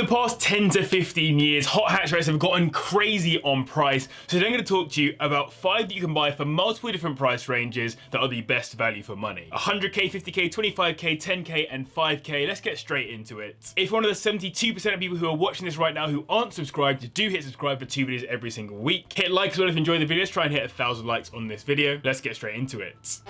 Over the past 10 to 15 years, hot hatchbacks have gotten crazy on price, so today I'm going to talk to you about 5 that you can buy for multiple different price ranges that are the best value for money. 100k, 50k, 25k, 10k and 5k. Let's get straight into it. If you're one of the 72% of people who are watching this right now who aren't subscribed, do hit subscribe for 2 videos every single week. Hit like as well if you enjoy the video. Let's try and hit 1,000 likes on this video. Let's get straight into it.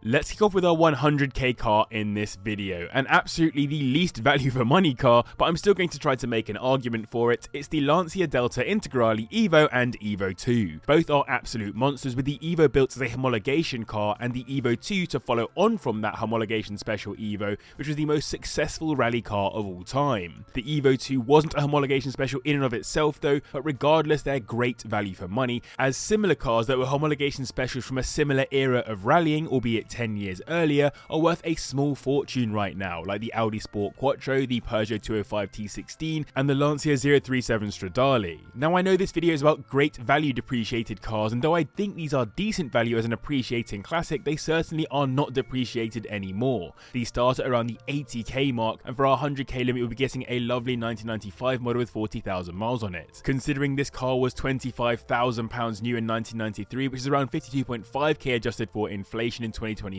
Let's kick off with our 100k car in this video, and absolutely the least value for money car, but I'm still going to try to make an argument for it. It's the Lancia Delta Integrale Evo and Evo 2. Both are absolute monsters, with the Evo built as a homologation car and the Evo 2 to follow on from that homologation special Evo, which was the most successful rally car of all time. The Evo 2 wasn't a homologation special in and of itself though, but regardless they're great value for money, as similar cars that were homologation specials from a similar era of rallying, albeit 10 years earlier, are worth a small fortune right now, like the Audi Sport Quattro, the Peugeot 205 T16 and the Lancia 037 Stradale. Now I know this video is about great value depreciated cars, and though I think these are decent value as an appreciating classic, they certainly are not depreciated anymore. These start at around the 80k mark, and for our 100k limit we'll be getting a lovely 1995 model with 40,000 miles on it. Considering this car was £25,000 new in 1993, which is around 52.5k adjusted for inflation in 2024,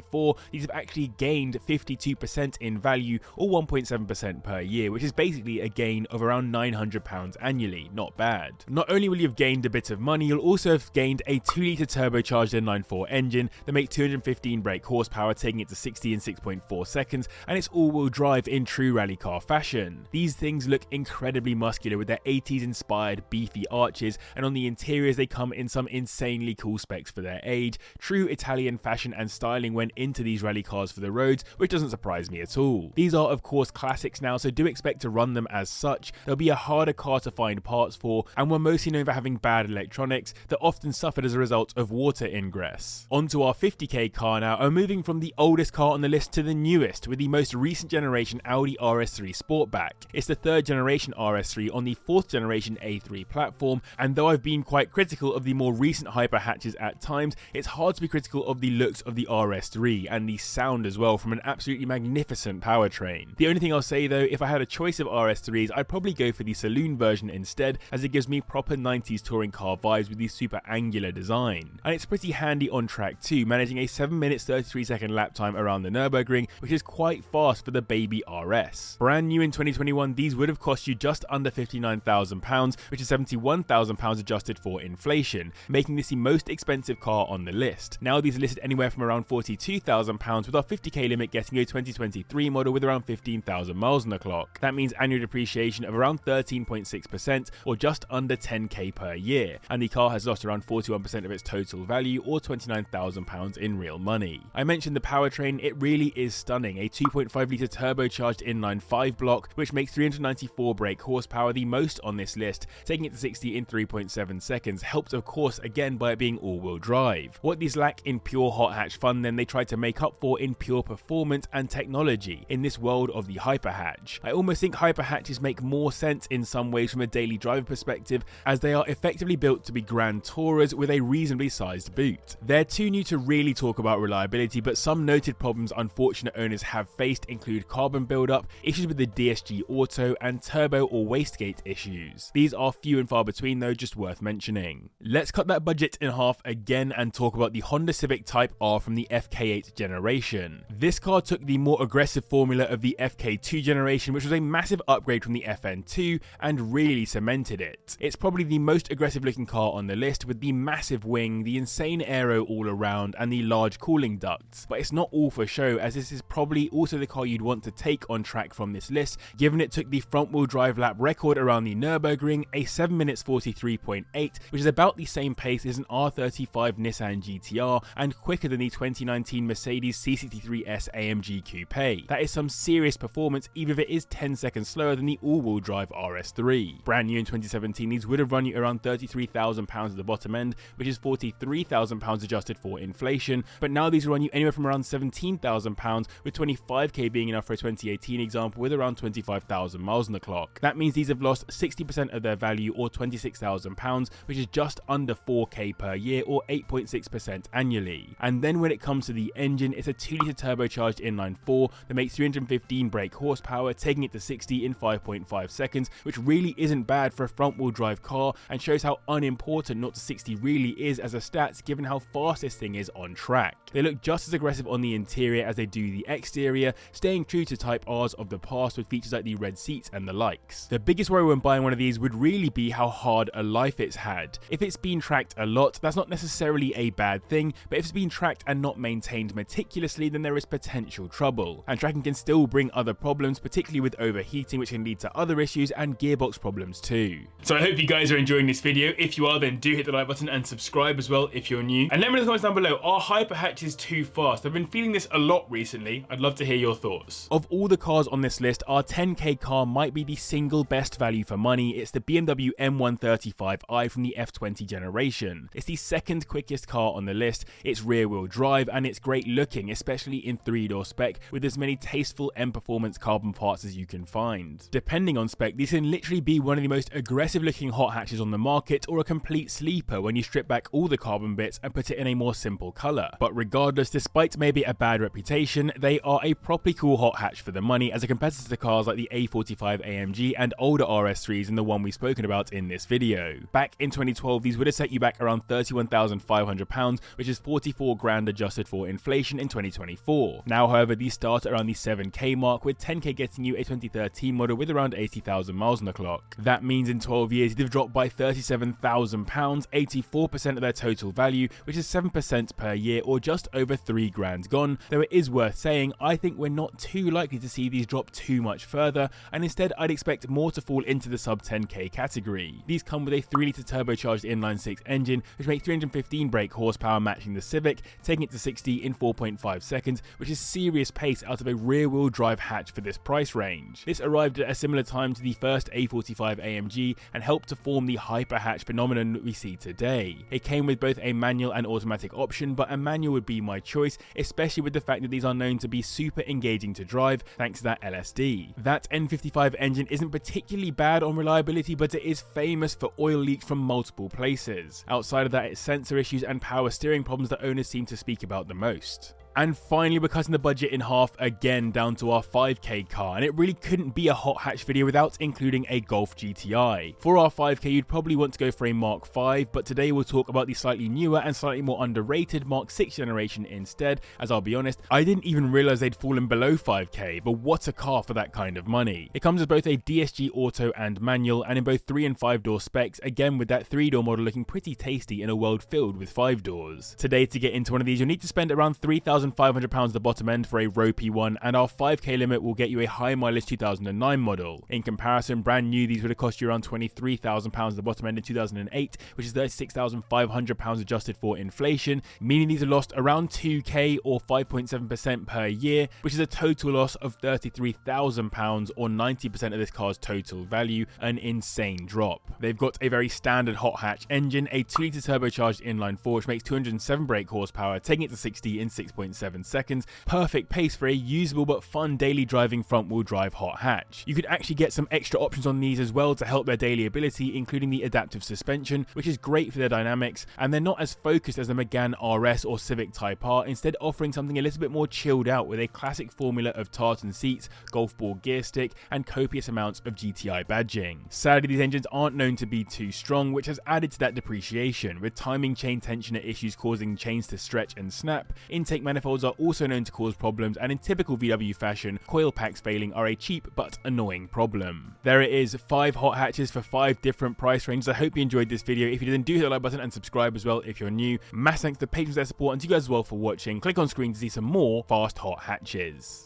these have actually gained 52% in value, or 1.7% per year, which is basically a gain of around £900 annually. Not bad. Not only will you have gained a bit of money, you'll also have gained a 2-litre turbocharged inline-4 engine that makes 215 brake horsepower, taking it to 60 in 6.4 seconds, and it's all-wheel drive in true rally car fashion. These things look incredibly muscular with their 80s inspired beefy arches, and on the interiors they come in some insanely cool specs for their age. True Italian fashion and styling went into these rally cars for the roads, which doesn't surprise me at all. These are of course classics now, so do expect to run them as such. They'll be a harder car to find parts for, and were mostly known for having bad electronics that often suffered as a result of water ingress. Onto our 50k car now, and moving from the oldest car on the list to the newest, with the most recent generation Audi RS3 Sportback. It's the 3rd generation RS3 on the 4th generation A3 platform, and though I've been quite critical of the more recent hyper hatches at times, it's hard to be critical of the looks of the RS3 and the sound as well from an absolutely magnificent powertrain. The only thing I'll say though, if I had a choice of RS3s, I'd probably go for the saloon version instead, as it gives me proper 90s touring car vibes with the super angular design. And it's pretty handy on track too, managing a 7 minutes 33 second lap time around the Nürburgring, which is quite fast for the baby RS. Brand new in 2021, these would have cost you just under £59,000, which is £71,000 adjusted for inflation, making this the most expensive car on the list. Now these are listed anywhere from around £42,000, with our 50k limit getting you a 2023 model with around 15,000 miles on the clock. That means annual depreciation of around 13.6%, or just under 10k per year, and the car has lost around 41% of its total value, or £29,000 in real money. I mentioned the powertrain, it really is stunning. A 2.5 litre turbocharged inline-5 block, which makes 394 brake horsepower, the most on this list, taking it to 60 in 3.7 seconds, helped of course again by it being all-wheel drive. What these lack in pure hot hatch fun then they tried to make up for in pure performance and technology in this world of the hyperhatch. I almost think hyperhatches make more sense in some ways from a daily driver perspective, as they are effectively built to be grand tourers with a reasonably sized boot. They're too new to really talk about reliability, but some noted problems unfortunate owners have faced include carbon buildup, issues with the DSG auto, and turbo or wastegate issues. These are few and far between though, just worth mentioning. Let's cut that budget in half again and talk about the Honda Civic Type R from the FK8 generation. This car took the more aggressive formula of the FK2 generation, which was a massive upgrade from the FN2, and really cemented it. It's probably the most aggressive looking car on the list, with the massive wing, the insane aero all around, and the large cooling ducts. But it's not all for show, as this is probably also the car you'd want to take on track from this list, given it took the front wheel drive lap record around the Nürburgring, a 7 minutes 43.8, which is about the same pace as an R35 Nissan GTR, and quicker than the 2019 Mercedes C63S AMG Coupe. That is some serious performance, even if it is 10 seconds slower than the all-wheel drive RS3. Brand new in 2017, these would have run you around £33,000 at the bottom end, which is £43,000 adjusted for inflation, but now these will run you anywhere from around £17,000, with 25k being enough for a 2018 example with around 25,000 miles on the clock. That means these have lost 60% of their value, or £26,000, which is just under 4k per year, or 8.6% annually. And then when it comes to to the engine, it's a 2-litre turbocharged inline-4 that makes 315 brake horsepower, taking it to 60 in 5.5 seconds, which really isn't bad for a front-wheel drive car and shows how unimportant 0 to 60 really is as a stats given how fast this thing is on track. They look just as aggressive on the interior as they do the exterior, staying true to Type Rs of the past with features like the red seats and the likes. The biggest worry when buying one of these would really be how hard a life it's had. If it's been tracked a lot, that's not necessarily a bad thing, but if it's been tracked and not maintained meticulously, then there is potential trouble. And tracking can still bring other problems, particularly with overheating, which can lead to other issues and gearbox problems too. So I hope you guys are enjoying this video. If you are, then do hit the like button and subscribe as well if you're new. And let me know in the comments down below, are hyper hatches too fast? I've been feeling this a lot recently. I'd love to hear your thoughts. Of all the cars on this list, our 10k car might be the single best value for money. It's the BMW M135i from the F20 generation. It's the second quickest car on the list. It's rear wheel drive and it's great looking, especially in 3-door spec with as many tasteful M performance carbon parts as you can find. Depending on spec, these can literally be one of the most aggressive looking hot hatches on the market or a complete sleeper when you strip back all the carbon bits and put it in a more simple colour. But regardless, despite maybe a bad reputation, they are a properly cool hot hatch for the money as a competitor to cars like the A45 AMG and older RS3s and the one we've spoken about in this video. Back in 2012, these would have set you back around £31,500, which is 44 grand adjusted for inflation in 2024. Now, however, these start around the 7k mark, with 10k getting you a 2013 model with around 80,000 miles on the clock. That means in 12 years, they've dropped by £37,000, 84% of their total value, which is 7% per year or just over 3 grand gone. Though it is worth saying, I think we're not too likely to see these drop too much further, and instead I'd expect more to fall into the sub 10k category. These come with a 3-litre turbocharged inline-6 engine, which makes 315 brake horsepower matching the Civic, taking it to 60 in 4.5 seconds, which is serious pace out of a rear-wheel drive hatch for this price range. This arrived at a similar time to the first A45 AMG and helped to form the hyper hatch phenomenon we see today. It came with both a manual and automatic option, but a manual would be my choice, especially with the fact that these are known to be super engaging to drive thanks to that LSD. That N55 engine isn't particularly bad on reliability, but it is famous for oil leaks from multiple places. Outside of that, it's sensor issues and power steering problems that owners seem to speak about the most. And finally, we're cutting the budget in half again down to our 5k car, and it really couldn't be a hot hatch video without including a Golf GTI. For our 5k, you'd probably want to go for a Mark 5, but today we'll talk about the slightly newer and slightly more underrated Mark 6 generation instead, as I'll be honest, I didn't even realise they'd fallen below 5k, but what a car for that kind of money. It comes with both a DSG auto and manual, and in both 3 and 5-door specs, again with that 3-door model looking pretty tasty in a world filled with 5 doors. Today, to get into one of these, you'll need to spend around £3,500 at the bottom end for a ropey one, and our 5k limit will get you a high mileage 2009 model. In comparison, brand new, these would have cost you around £23,000 at the bottom end in 2008, which is £36,500 adjusted for inflation, meaning these are lost around 2k or 5.7% per year, which is a total loss of £33,000 or 90% of this car's total value, an insane drop. They've got a very standard hot hatch engine, a 2-litre turbocharged inline-4 which makes 207 brake horsepower, taking it to 60 in 6.7 seconds, perfect pace for a usable but fun daily driving front-wheel drive hot hatch. You could actually get some extra options on these as well to help their daily ability, including the adaptive suspension, which is great for their dynamics, and they're not as focused as the Megane RS or Civic Type R, instead offering something a little bit more chilled out with a classic formula of tartan seats, golf ball gear stick, and copious amounts of GTI badging. Sadly, these engines aren't known to be too strong, which has added to that depreciation, with timing chain tensioner issues causing chains to stretch and snap. Intake manifolds are also known to cause problems, and in typical VW fashion, coil packs failing are a cheap but annoying problem. There it is, 5 hot hatches for 5 different price ranges. I hope you enjoyed this video. If you did, then do hit the like button and subscribe as well if you're new. Mass thanks to the patrons for their support, and to you guys as well for watching. Click on screen to see some more fast hot hatches.